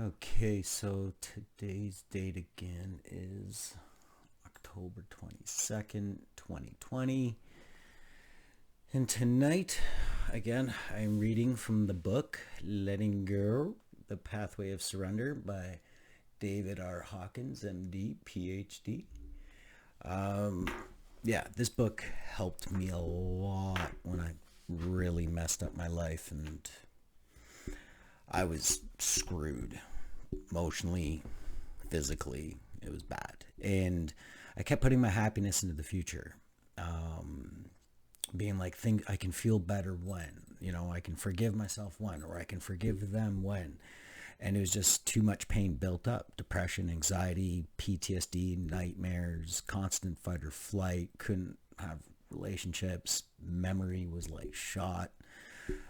Okay, so today's date again is October 22nd, 2020. And tonight, again, I'm reading from the book Letting Go, The Pathway of Surrender by David R. Hawkins, MD, PhD. Um, yeah, this book helped me a lot when I really messed up my life and I was screwed emotionally, physically. It was bad. And I kept putting my happiness into the future. Being like, think I can feel better when, I can forgive myself when, or I can forgive them when. And it was just too much pain built up. Depression, anxiety, PTSD, nightmares, constant fight or flight, couldn't have relationships. Memory was like shot.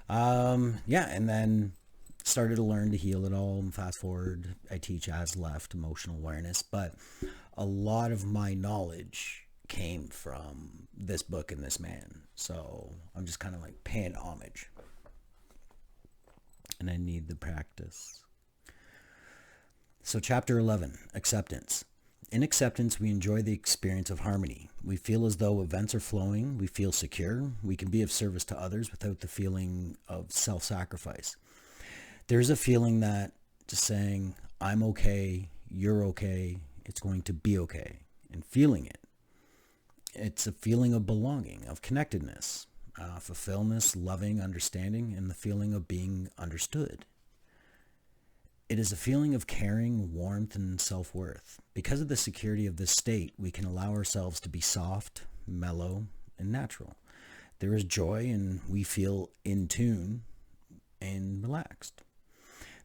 Yeah, and then started to learn to heal it all. And fast forward, I teach as left emotional awareness, but a lot of my knowledge came from this book and this man. So I'm just kind of like paying homage, and I need the practice. So chapter 11, acceptance. In acceptance, we enjoy the experience of harmony. We feel as though events are flowing. We feel secure. We can be of service to others without the feeling of self-sacrifice. There's a feeling that just saying, I'm okay, you're okay, it's going to be okay, and feeling it. It's a feeling of belonging, of connectedness, fulfillment, loving, understanding, and the feeling of being understood. It is a feeling of caring, warmth, and self-worth. Because of the security of this state, we can allow ourselves to be soft, mellow, and natural. There is joy, and we feel in tune and relaxed.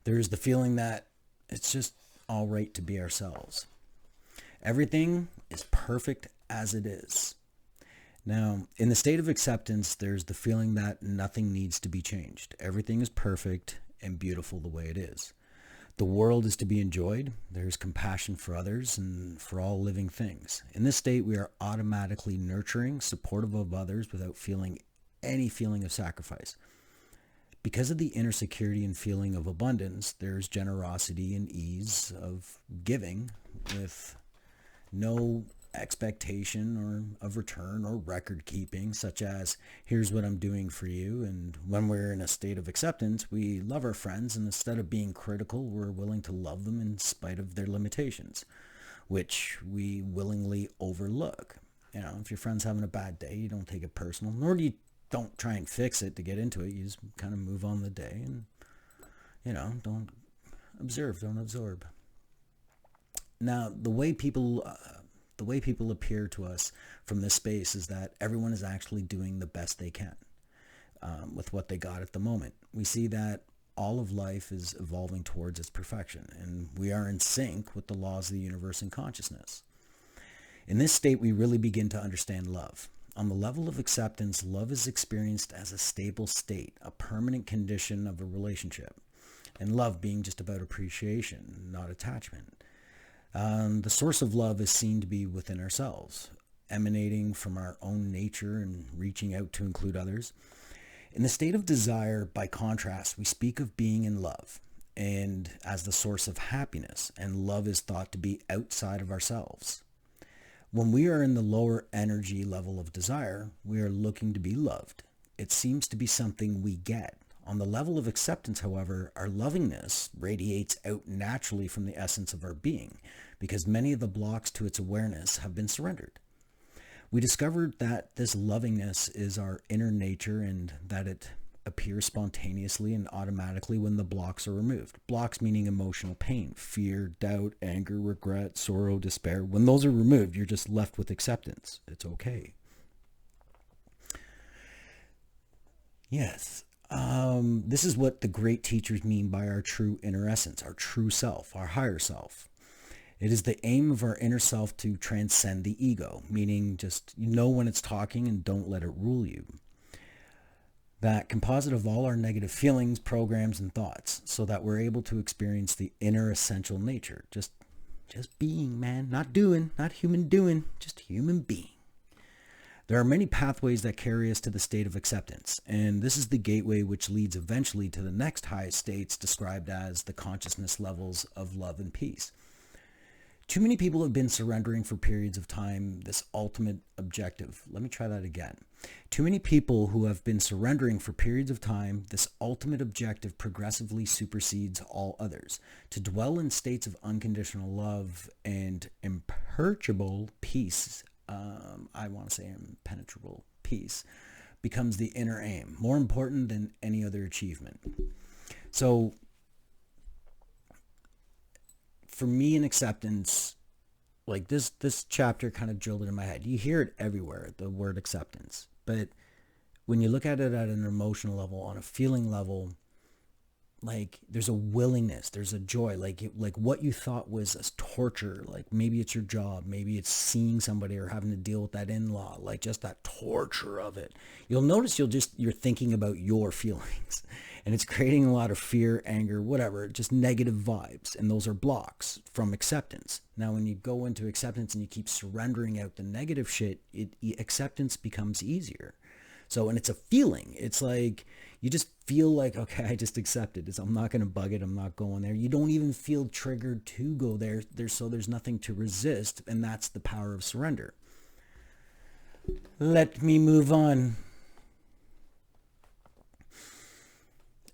There is the feeling that it's just all right to be ourselves. Everything is perfect as it is. Now, in the state of acceptance, there's the feeling that nothing needs to be changed. Everything is perfect and beautiful the way it is. The world is to be enjoyed. There's compassion for others and for all living things. In this state, we are automatically nurturing, supportive of others without feeling any feeling of sacrifice. Because of the inner security and feeling of abundance, there's generosity and ease of giving with no expectation or of return or record keeping, such as, here's what I'm doing for you. And when we're in a state of acceptance, we love our friends, and instead of being critical, we're willing to love them in spite of their limitations, which we willingly overlook. If your friend's having a bad day, you don't take it personal, nor do you don't try and fix it to get into it. You just kind of move on the day and, don't observe, don't absorb. Now, the way people appear to us from this space is that everyone is actually doing the best they can with what they got at the moment. We see that all of life is evolving towards its perfection, and we are in sync with the laws of the universe and consciousness. In this state, we really begin to understand love. On the level of acceptance, love is experienced as a stable state, a permanent condition of a relationship, and love being just about appreciation, not attachment. The source of love is seen to be within ourselves, emanating from our own nature and reaching out to include others. In the state of desire, by contrast, we speak of being in love and as the source of happiness, and love is thought to be outside of ourselves. When we are in the lower energy level of desire, we are looking to be loved. It seems to be something we get. On the level of acceptance, however, our lovingness radiates out naturally from the essence of our being, because many of the blocks to its awareness have been surrendered. We discovered that this lovingness is our inner nature and that it appears spontaneously and automatically when the blocks are removed. Blocks meaning emotional pain, fear, doubt, anger, regret, sorrow, despair. When those are removed, you're just left with acceptance. It's okay. Yes. This is what the great teachers mean by our true inner essence, our true self, our higher self. It is the aim of our inner self to transcend the ego, meaning just know when it's talking and don't let it rule you. That composite of all our negative feelings, programs, and thoughts, so that we're able to experience the inner essential nature. Just being, man. Not doing, not human doing, just human being. There are many pathways that carry us to the state of acceptance, and this is the gateway which leads eventually to the next highest states described as the consciousness levels of love and peace. Too many people have been surrendering for periods of time this ultimate objective. Let me try that again. Too many people who have been surrendering for periods of time, this ultimate objective progressively supersedes all others. To dwell in states of unconditional love and imperturbable peace, I want to say impenetrable peace, becomes the inner aim, more important than any other achievement. So, for me in acceptance, like this chapter kind of drilled it in my head. You hear it everywhere, the word acceptance. But when you look at it at an emotional level, on a feeling level, like there's a willingness, there's a joy, like what you thought was a torture, like maybe it's your job, maybe it's seeing somebody or having to deal with that in-law, like just that torture of it. You'll notice you're thinking about your feelings, and it's creating a lot of fear, anger, whatever, just negative vibes, and those are blocks from acceptance. Now, when you go into acceptance and you keep surrendering out the negative shit, acceptance becomes easier. So, and it's a feeling. It's like you just feel like, okay, I just accepted this. I'm not going to bug it. I'm not going there. You don't even feel triggered to go there. So there's nothing to resist. And that's the power of surrender. Let me move on.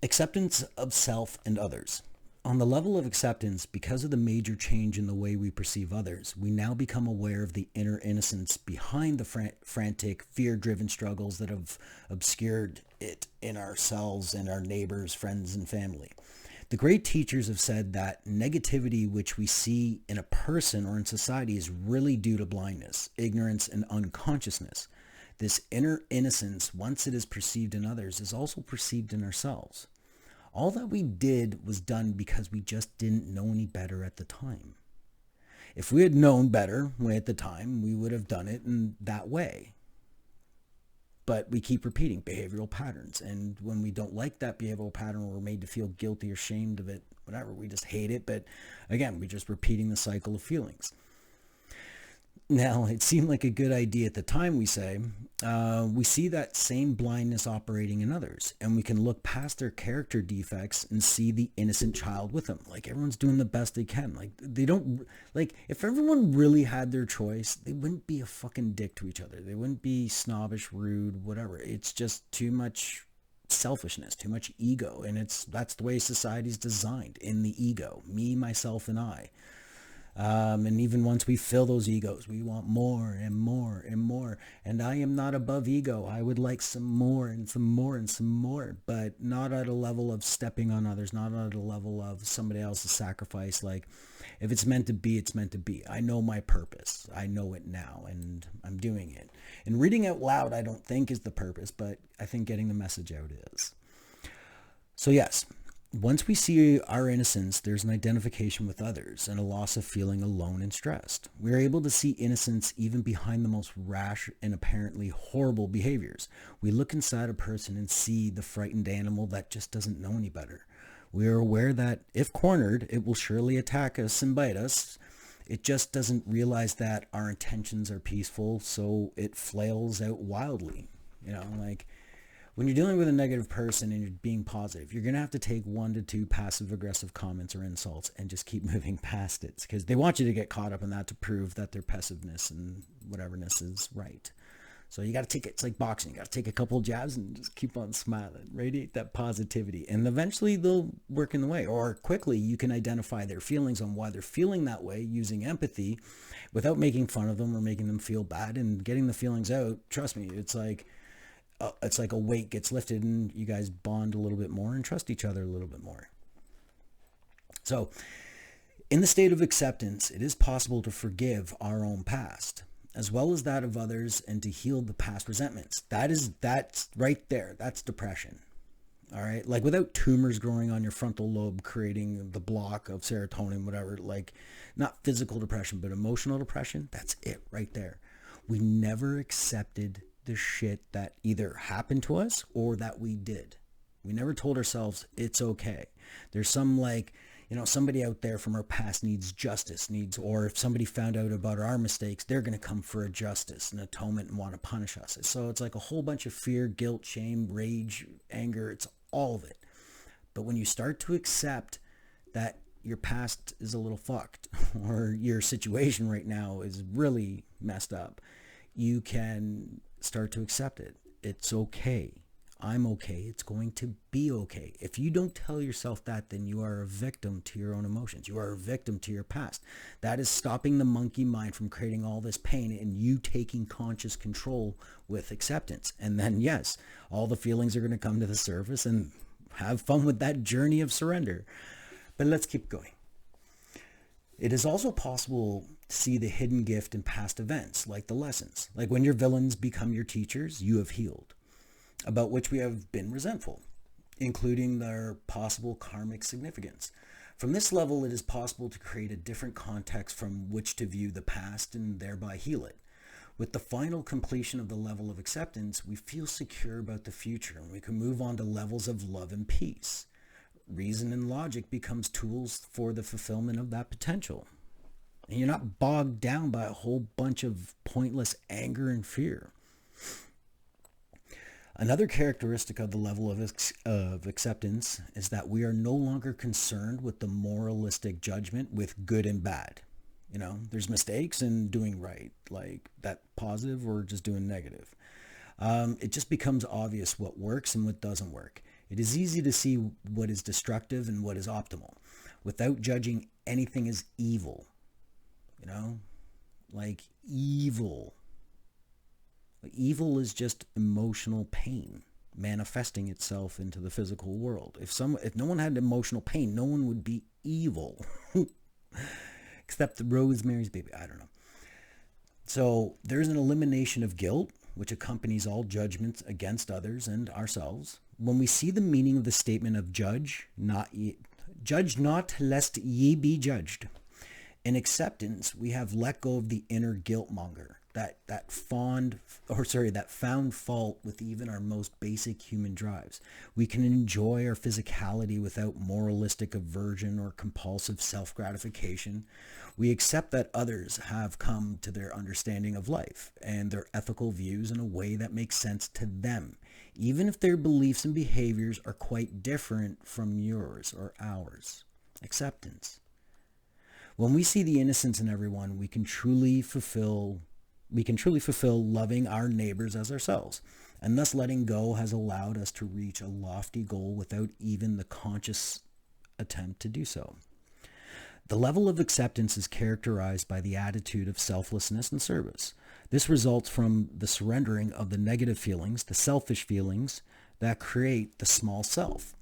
Acceptance of self and others. On the level of acceptance, because of the major change in the way we perceive others, we now become aware of the inner innocence behind the frantic, fear-driven struggles that have obscured it in ourselves and our neighbors, friends, and family. The great teachers have said that negativity which we see in a person or in society is really due to blindness, ignorance, and unconsciousness. This inner innocence, once it is perceived in others, is also perceived in ourselves. All that we did was done because we just didn't know any better at the time. If we had known better at the time, we would have done it in that way. But we keep repeating behavioral patterns. And when we don't like that behavioral pattern, we're made to feel guilty or ashamed of it, whatever. We just hate it. But again, we're just repeating the cycle of feelings. Now, it seemed like a good idea at the time, we say. We see that same blindness operating in others, and we can look past their character defects and see the innocent child with them. Like, everyone's doing the best they can. Like, they don't, like, if everyone really had their choice, they wouldn't be a fucking dick to each other. They wouldn't be snobbish, rude, whatever. It's just too much selfishness, too much ego, and that's the way society's designed, in the ego. Me, myself, and I. And even once we fill those egos, we want more and more and more. And I am not above ego. I would like some more and some more and some more, but not at a level of stepping on others, not at a level of somebody else's sacrifice. Like, if it's meant to be, it's meant to be. I know my purpose. I know it now, and I'm doing it. And reading out loud, I don't think is the purpose, but I think getting the message out is. So yes, once we see our innocence, there's an identification with others and a loss of feeling alone and stressed. We are able to see innocence even behind the most rash and apparently horrible behaviors. We look inside a person and see the frightened animal that just doesn't know any better. We are aware that if cornered, it will surely attack us and bite us. It just doesn't realize that our intentions are peaceful, so it flails out wildly. You know, like, when you're dealing with a negative person and you're being positive, you're going to have to take 1 to 2 passive-aggressive comments or insults and just keep moving past it, because they want you to get caught up in that to prove that their passiveness and whateverness is right. So you got to take it. It's like boxing. You got to take a couple of jabs and just keep on smiling. Radiate that positivity. And eventually they'll work in the way. Or quickly you can identify their feelings on why they're feeling that way using empathy without making fun of them or making them feel bad, and getting the feelings out. Trust me, it's like a weight gets lifted and you guys bond a little bit more and trust each other a little bit more. So in the state of acceptance, it is possible to forgive our own past as well as that of others and to heal the past resentments. That's right there. That's depression. All right. Like, without tumors growing on your frontal lobe, creating the block of serotonin, whatever, like, not physical depression, but emotional depression. That's it right there. We never accepted the shit that either happened to us or that we did. We never told ourselves it's okay. There's some, like, somebody out there from our past needs justice, or if somebody found out about our mistakes, they're going to come for a justice and atonement and want to punish us. So it's like a whole bunch of fear, guilt, shame, rage, anger. It's all of it. But when you start to accept that your past is a little fucked or your situation right now is really messed up, you can start to accept it. It's okay. I'm okay. It's going to be okay. If you don't tell yourself that, then you are a victim to your own emotions. You are a victim to your past. That is stopping the monkey mind from creating all this pain and you taking conscious control with acceptance. And then, yes, all the feelings are going to come to the surface, and have fun with that journey of surrender. But let's keep going. It is also possible to see the hidden gift in past events, like the lessons. Like when your villains become your teachers, you have healed, about which we have been resentful, including their possible karmic significance. From this level, it is possible to create a different context from which to view the past and thereby heal it. With the final completion of the level of acceptance, we feel secure about the future, and we can move on to levels of love and peace. Reason and logic becomes tools for the fulfillment of that potential. And you're not bogged down by a whole bunch of pointless anger and fear. Another characteristic of the level of acceptance is that we are no longer concerned with the moralistic judgment with good and bad. There's mistakes and doing right, like that positive or just doing negative. It just becomes obvious what works and what doesn't work. It is easy to see what is destructive and what is optimal without judging anything as evil. Like evil. Evil is just emotional pain manifesting itself into the physical world. If no one had emotional pain, no one would be evil. Except the Rosemary's Baby. I don't know. So there's an elimination of guilt, which accompanies all judgments against others and ourselves. When we see the meaning of the statement of judge not lest ye be judged. In acceptance, we have let go of the inner guilt monger, that found fault with even our most basic human drives. We can enjoy our physicality without moralistic aversion or compulsive self-gratification. We accept that others have come to their understanding of life and their ethical views in a way that makes sense to them, even if their beliefs and behaviors are quite different from yours or ours. Acceptance. When we see the innocence in everyone, we can truly fulfill loving our neighbors as ourselves, and thus letting go has allowed us to reach a lofty goal without even the conscious attempt to do so. The level of acceptance is characterized by the attitude of selflessness and service. This results from the surrendering of the negative feelings, the selfish feelings that create the small self,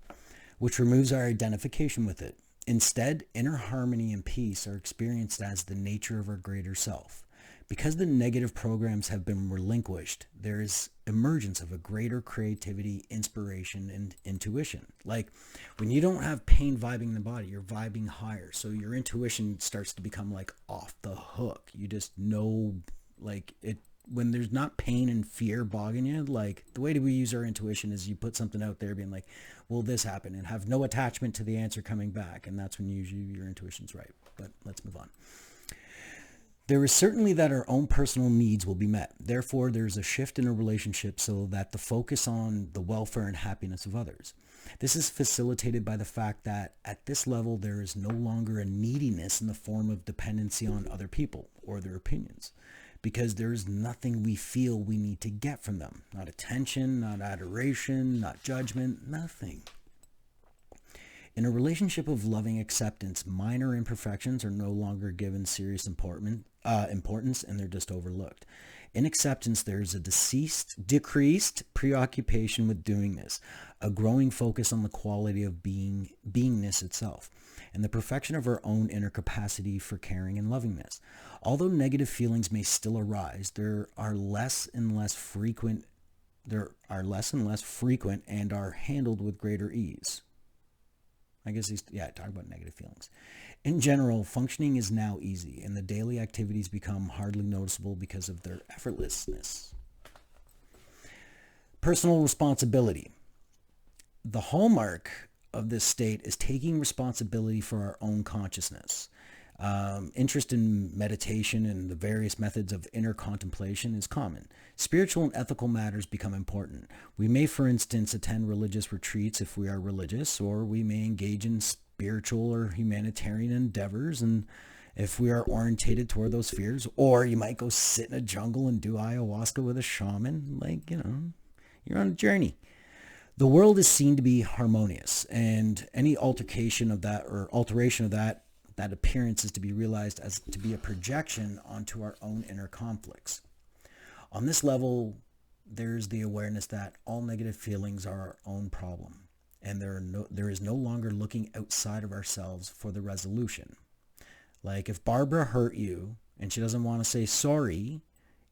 which removes our identification with it. Instead, inner harmony and peace are experienced as the nature of our greater self. Because the negative programs have been relinquished, there is emergence of a greater creativity, inspiration, and intuition. Like when you don't have pain vibing the body, you're vibing higher. So your intuition starts to become like off the hook. You just know, like it, when there's not pain and fear bogging you, like the way that we use our intuition is you put something out there being like, will this happen? And have no attachment to the answer coming back. And that's when usually your intuition's right. But let's move on. There is certainty that our own personal needs will be met. Therefore, there's a shift in a relationship so that the focus on the welfare and happiness of others. This is facilitated by the fact that at this level, there is no longer a neediness in the form of dependency on other people or their opinions, because there's nothing we feel we need to get from them. Not attention, not adoration, not judgment, nothing. In a relationship of loving acceptance, minor imperfections are no longer given serious importance and they're just overlooked. In acceptance, there's a decreased preoccupation with doingness, a growing focus on the quality of beingness itself, and the perfection of our own inner capacity for caring and lovingness. Although negative feelings may still arise, there are less and less frequent and are handled with greater ease. I guess talk about negative feelings. In general, functioning is now easy, and the daily activities become hardly noticeable because of their effortlessness. Personal responsibility. The hallmark of this state is taking responsibility for our own consciousness. Interest in meditation and the various methods of inner contemplation is common. Spiritual and ethical matters become important. We may, for instance, attend religious retreats if we are religious, or we may engage in spiritual or humanitarian endeavors, and if we are orientated toward those spheres, or you might go sit in a jungle and do ayahuasca with a shaman, you're on a journey. The world is seen to be harmonious, and any alteration of that or alteration of that appearance is to be realized as to be a projection onto our own inner conflicts. On this level, there's the awareness that all negative feelings are our own problem, and there is no longer looking outside of ourselves for the resolution. Like if Barbara hurt you and she doesn't want to say sorry,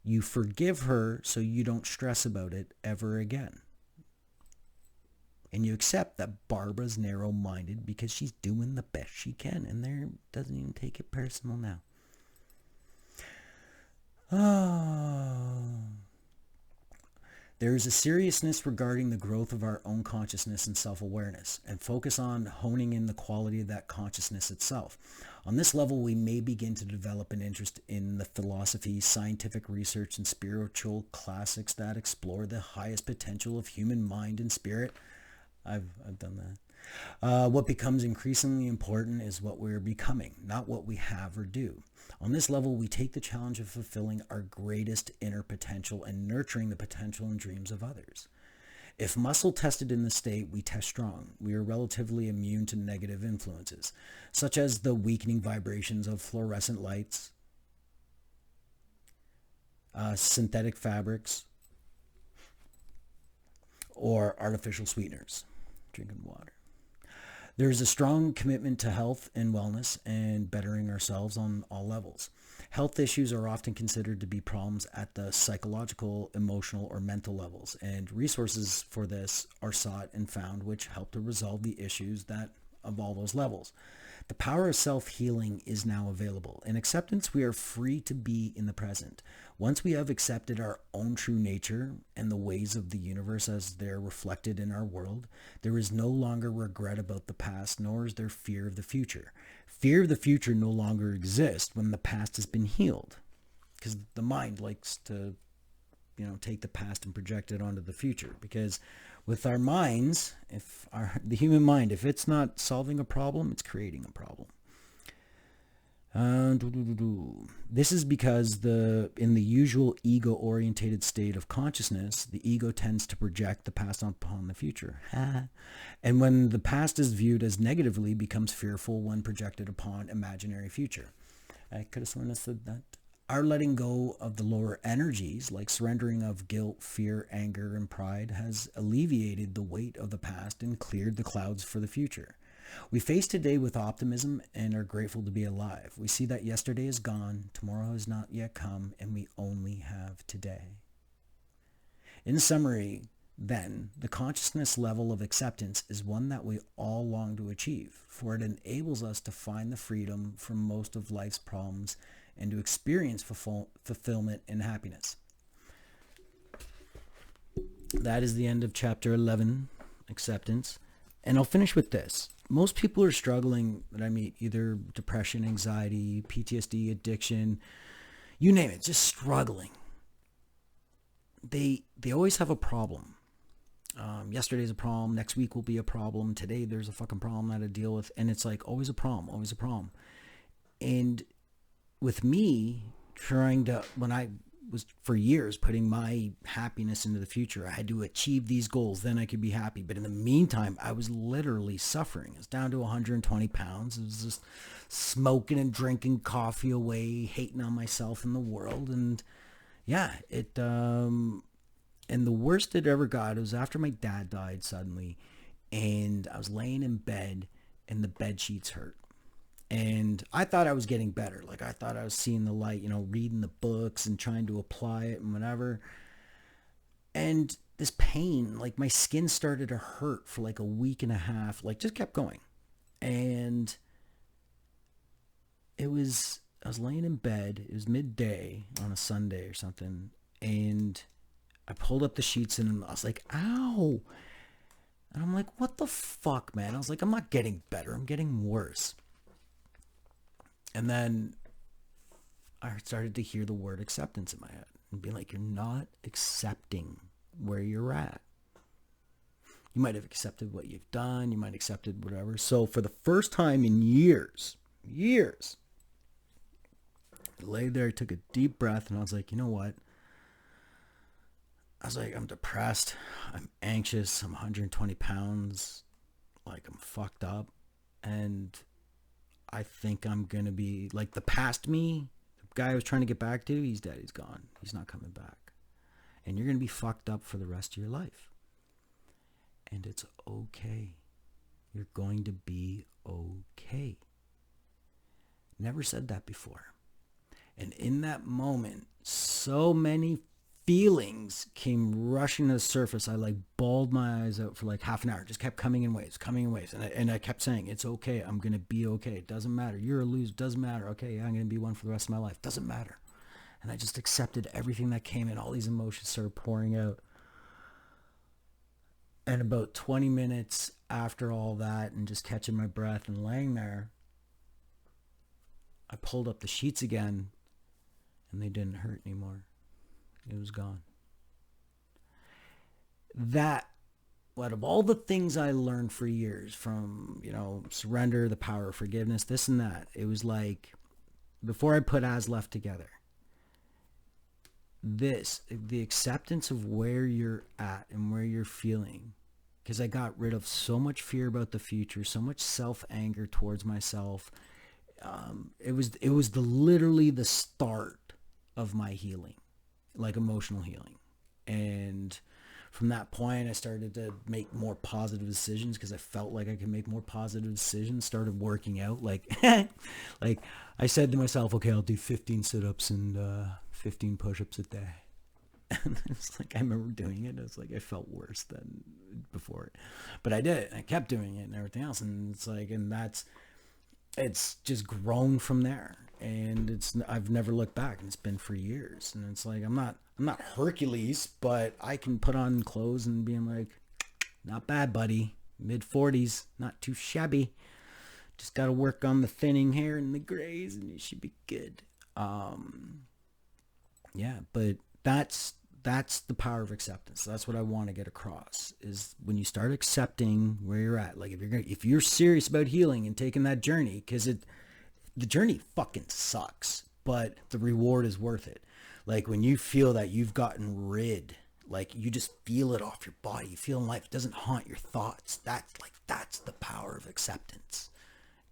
you forgive her so you don't stress about it ever again. And you accept that Barbara's narrow-minded because she's doing the best she can, and there doesn't even take it personal now. There is a seriousness regarding the growth of our own consciousness and self-awareness, and focus on honing in the quality of that consciousness itself. On this level, we may begin to develop an interest in the philosophy, scientific research, and spiritual classics that explore the highest potential of human mind and spirit. I've done that. What becomes increasingly important is what we're becoming, not what we have or do. On this level, we take the challenge of fulfilling our greatest inner potential and nurturing the potential and dreams of others. If muscle tested in this state, we test strong. We are relatively immune to negative influences, such as the weakening vibrations of fluorescent lights, synthetic fabrics, or artificial sweeteners. Drinking water. There is a strong commitment to health and wellness and bettering ourselves on all levels. Health issues are often considered to be problems at the psychological, emotional, or mental levels, and resources for this are sought and found which help to resolve the issues that of all those levels. The power of self-healing is now available. In acceptance, we are free to be in the present. Once we have accepted our own true nature and the ways of the universe as they're reflected in our world, there is no longer regret about the past, nor is there fear of the future. Fear of the future no longer exists when the past has been healed, because the mind likes to, take the past and project it onto the future. Because with our minds, the human mind, if it's not solving a problem, it's creating a problem. This is because in the usual ego-orientated state of consciousness, the ego tends to project the past upon the future. And when the past is viewed as negatively, becomes fearful when projected upon imaginary future. I could have sworn I said that. Our letting go of the lower energies, like surrendering of guilt, fear, anger, and pride, has alleviated the weight of the past and cleared the clouds for the future. We face today with optimism and are grateful to be alive. We see that yesterday is gone, tomorrow has not yet come, and we only have today. In summary, then, the consciousness level of acceptance is one that we all long to achieve, for it enables us to find the freedom from most of life's problems and to experience fulfillment and happiness. That is the end of chapter 11, Acceptance. And I'll finish with this. Most people are struggling that I meet, either depression, anxiety, PTSD, addiction, you name it, just struggling. They always have a problem. Yesterday's a problem. Next week will be a problem. Today there's a fucking problem that I deal with. And it's like always a problem, always a problem. And with me when I was for years putting my happiness into the future, I had to achieve these goals, then I could be happy. But in the meantime, I was literally suffering. I was down to 120 pounds. I was just smoking and drinking coffee away, hating on myself and the world. And yeah, and the worst it ever got was after my dad died suddenly, and I was laying in bed and the bed sheets hurt. And I thought I was getting better. Like I thought I was seeing the light, reading the books and trying to apply it and whatever. And this pain, like my skin started to hurt for like a week and a half, like just kept going. And I was laying in bed. It was midday on a Sunday or something. And I pulled up the sheets and I was like, ow. And I'm like, what the fuck, man? I was like, I'm not getting better. I'm getting worse. And then I started to hear the word acceptance in my head and be like, you're not accepting where you're at. You might have accepted what you've done. You might have accepted whatever. So for the first time in years, I lay there, took a deep breath, and I was like, you know what? I was like, I'm depressed. I'm anxious. I'm 120 pounds. Like, I'm fucked up. And I think I'm going to be like the past me, the guy I was trying to get back to, he's dead. He's gone. He's not coming back. And you're going to be fucked up for the rest of your life. And it's okay. You're going to be okay. Never said that before. And in that moment, so many feelings came rushing to the surface. I like bawled my eyes out for like half an hour. Just kept coming in waves. And I kept saying, it's okay. I'm going to be okay. It doesn't matter. You're a loser. Doesn't matter. Okay, yeah, I'm going to be one for the rest of my life. Doesn't matter. And I just accepted everything that came in. All these emotions started pouring out. And about 20 minutes after all that and just catching my breath and laying there, I pulled up the sheets again and they didn't hurt anymore. It was gone. That, out of all the things I learned for years from, surrender, the power of forgiveness, this and that, it was like, before I put As Left together, the acceptance of where you're at and where you're feeling, because I got rid of so much fear about the future, so much self-anger towards myself. It was literally the start of my healing, like emotional healing. And from that point, I started to make more positive decisions because I felt like I could make more positive decisions. Started working out, like I said to myself, okay, I'll do 15 sit-ups and 15 push-ups a day. And it's like, I remember doing it. It's like, I felt worse than before. But I did it. I kept doing it and everything else. And it's like, it's just grown from there. And I've never looked back, and it's been for years. And it's like, I'm not Hercules, but I can put on clothes and being like, not bad, buddy. Mid-40s, not too shabby. Just got to work on the thinning hair and the grays, and you should be good. Yeah, but that's the power of acceptance. That's what I want to get across, is when you start accepting where you're at. Like if you're serious about healing and taking that journey, because the journey fucking sucks, but the reward is worth it. Like when you feel that you've gotten rid, like you just feel it off your body, you feel in life, it doesn't haunt your thoughts. That's the power of acceptance.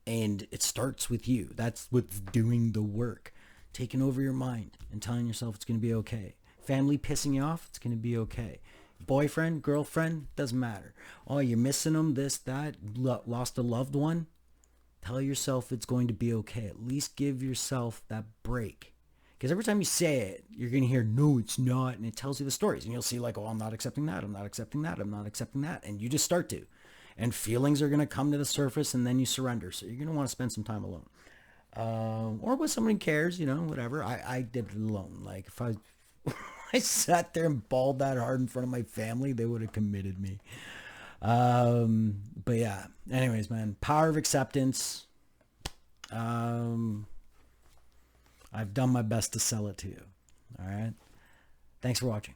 And it starts with you. That's what's doing the work. Taking over your mind and telling yourself it's going to be okay. Family pissing you off, it's going to be okay. Boyfriend, girlfriend, doesn't matter. Oh, you're missing them, this, that, lost a loved one. Tell yourself it's going to be okay. At least give yourself that break. Because every time you say it, you're going to hear, no, it's not. And it tells you the stories. And you'll see like, oh, I'm not accepting that. I'm not accepting that. I'm not accepting that. And you just start to. And feelings are going to come to the surface, and then you surrender. So you're going to want to spend some time alone. Or when somebody cares, whatever. I did it alone. Like if I sat there and bawled that hard in front of my family, they would have committed me. But yeah, anyways, man, power of acceptance. I've done my best to sell it to you. All right. Thanks for watching.